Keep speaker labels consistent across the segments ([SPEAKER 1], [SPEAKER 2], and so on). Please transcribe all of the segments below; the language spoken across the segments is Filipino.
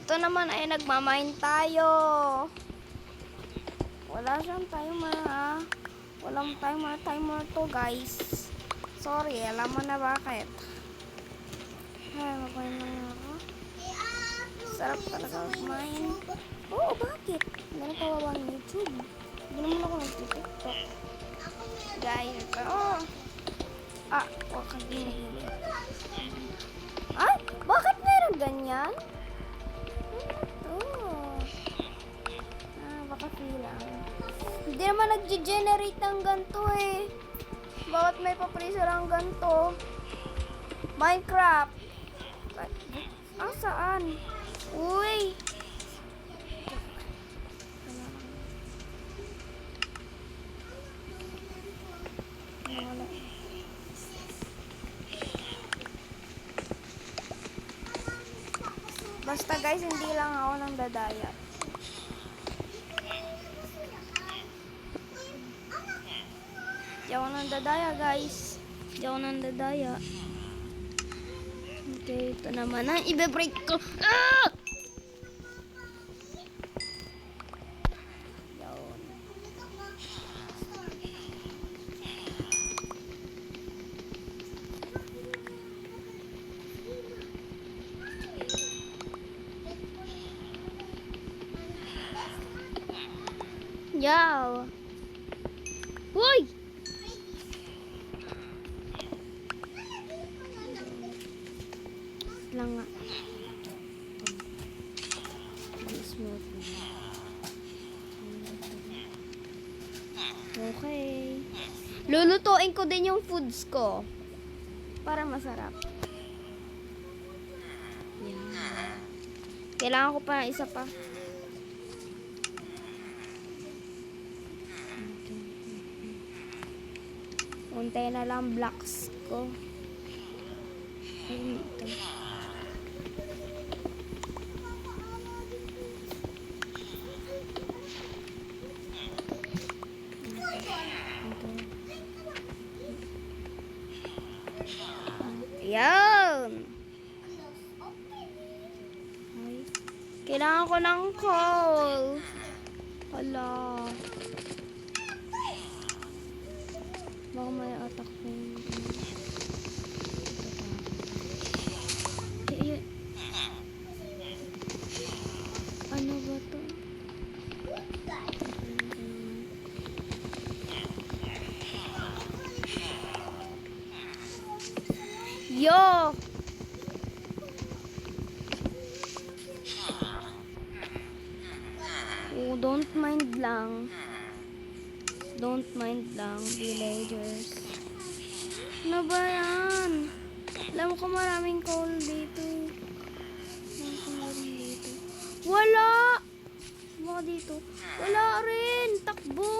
[SPEAKER 1] Ito naman ay nagmamine tayo. Wala siyang timer ha. Walang timer to guys. Sorry, alam mo na bakit. Ay, mag-mine lang ako. Sarap talaga mag-mine. Oo, bakit? Hindi na kawawa ng YouTube. Hindi naman ako nag-TikTok. Guys, ito. Huwag kang ginigilid. Ay, bakit meron ganyan? Baka lang. Hindi naman nag-generate ng ganito eh. Bakit may pa-freezer ang ganito? Minecraft. Saan? Uy! Basta guys, hindi lang ako nang dadaya. Di ako nang dadaya guys. Di ako nang dadaya. Okay, ito naman ang ibe-break ko. Yaw. Hoy! Lang nga. Okay. Lulutuin ko din yung foods ko. Para masarap. Yan. Kailangan ko pa isa pa. Untay na lang blocks ko. Ay, ito. Ayan. Ay. Kailangan ko ng coal. Hala. Baka may attack ko. Ano ba to? Yo! Oh, don't mind lang. Don't mind lang, villagers. Ano ba yan? Alam ko maraming coal dito. Alam ko maraming dito. Wala! Baka dito. Wala rin! Takbo!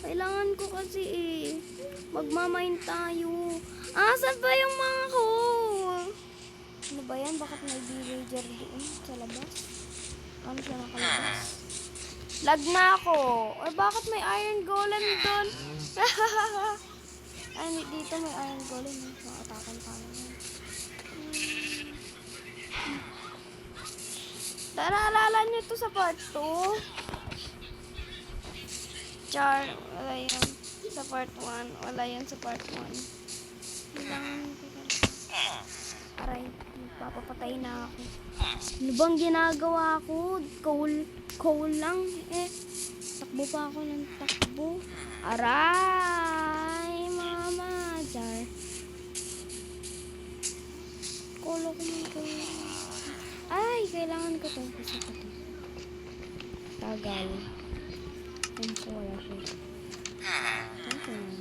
[SPEAKER 1] Kailangan ko kasi magmamine tayo. Asan ba yung mga coal? Ano ba yan? Bakit may villager doon sa labas? Ano siya nakalabas? Lag na ako. Or bakit may iron golem doon? Ay, dito may iron golem. Makatakan tayo. Naalala niyo to sa part 2? Char, wala yan. Sa part 1. Wala yan sa part 1. Kailangan ko talaga. Aray, papapatay na ako. Ano bang ginagawa ko? Coal lang takbo pa ako ng takbo. Aray, mama. Jar. Kolo ko man ko. Ay, kailangan ko to. Kasi ko to. Tagal. Ano ko wala siya. Ito na.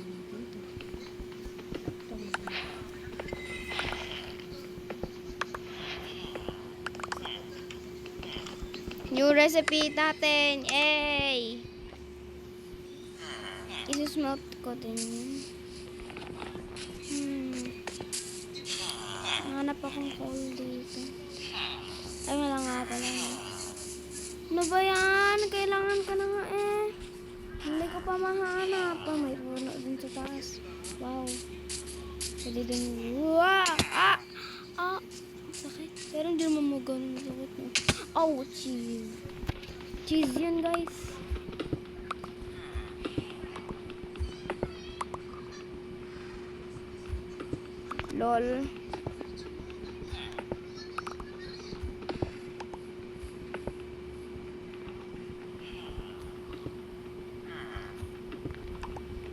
[SPEAKER 1] New recipe natin. Yay! Isusmelt ko din yun. Hanap akong coal dito. Ay, wala nga pala. Ano ba yan? Kailangan ka na nga Hindi ko pa mahanap. May puno din sa taas. Wow. Pwede din. Wow! Sakit. Pero hindi naman magawa ng sakit mo. Oh, cheese. Cheese yun, guys. Lol.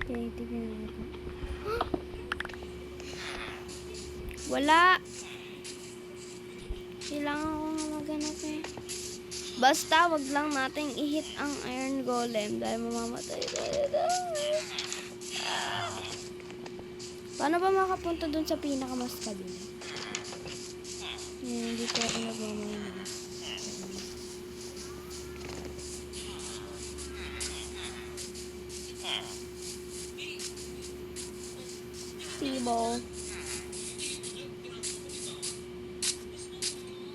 [SPEAKER 1] Okay, tignan natin. Wala. Kailangan ko nga maghanap eh. Basta, wag lang nating i-hit ang iron golem dahil mamamatay tayo. Paano ba makapunta dun sa pinakamas kabila? Hindi ko ako nagmamalas. Tibo.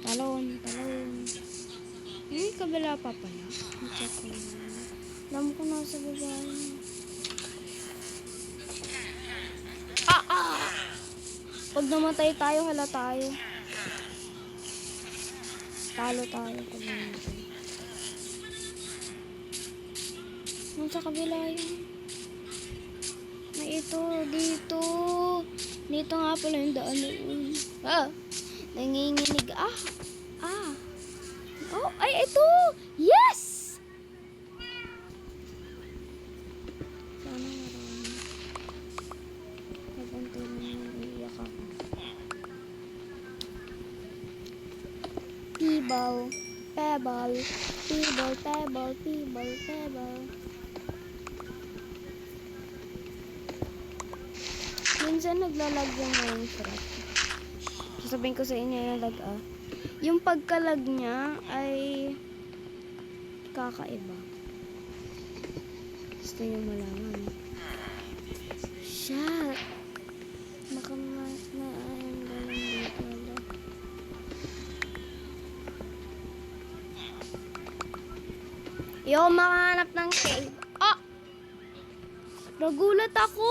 [SPEAKER 1] Talon. Kabila pa pala. I-check ko na. Alam ko na sa baba. Pag namatay tayo, hala tayo. Talo tayo pag namatay. Nung sa kabila yun. May ito, dito. Dito nga pala yung daan na yun. Nanginginig. Oh, ay, ito! Yes! Sana marami. Nagantay na iiyak ako. Pebble. Minsan naglalag yung Minecraft. Sasabihin ko sa inyo yung lag Yung pagkalag niya ay kakaiba. Gusto niyo malaman. Shit! Makamas na ayun galang dito. Yo, makahanap ng cave. Nagulat ako!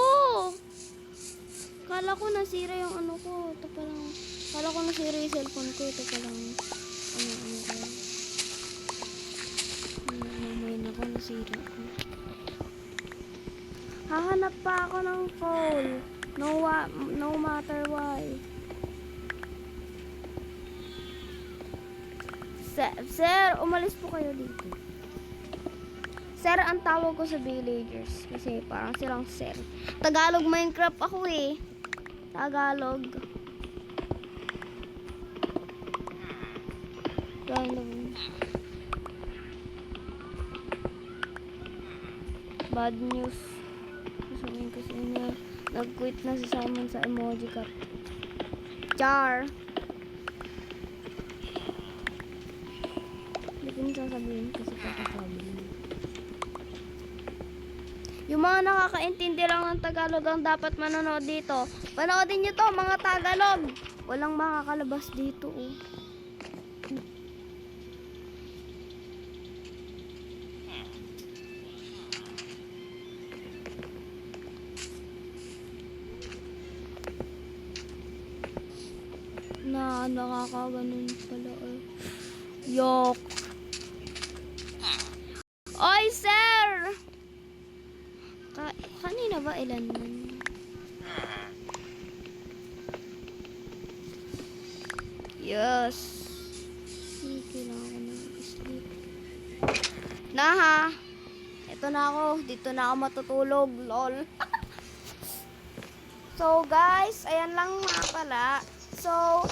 [SPEAKER 1] Kala ko nasira yung ano ko. Ito palang... Kala ko nasira yung cellphone ko. Ito palang... Ano ko. Namayin ako. Nasira ko. Hahanap pa ako ng coal. No matter why. Sir, umalis po kayo dito. Sir, ang tawag ko sa villagers. Kasi parang silang sir. Tagalog Minecraft ako eh. Tagalog. Bad news. Sasabihin ko sa inyo. Nag-quit na si Simon sa emoji cut. Char. Hindi ko sasabihin kasi pakakabi. Yung mga nakakaintindi lang ng Tagalog ang dapat manonood dito. Panoodin nyo to, mga Tagalog. Walang makakalabas dito, oh. Nakakaganon pala, eh. Yok. Oy, sir! Kanina ba ilan man? Yes. Kailangan ko na sleep. Ha? Ito na ako. Dito na ako matutulog. Lol. So, guys, ayan lang nga pala. So,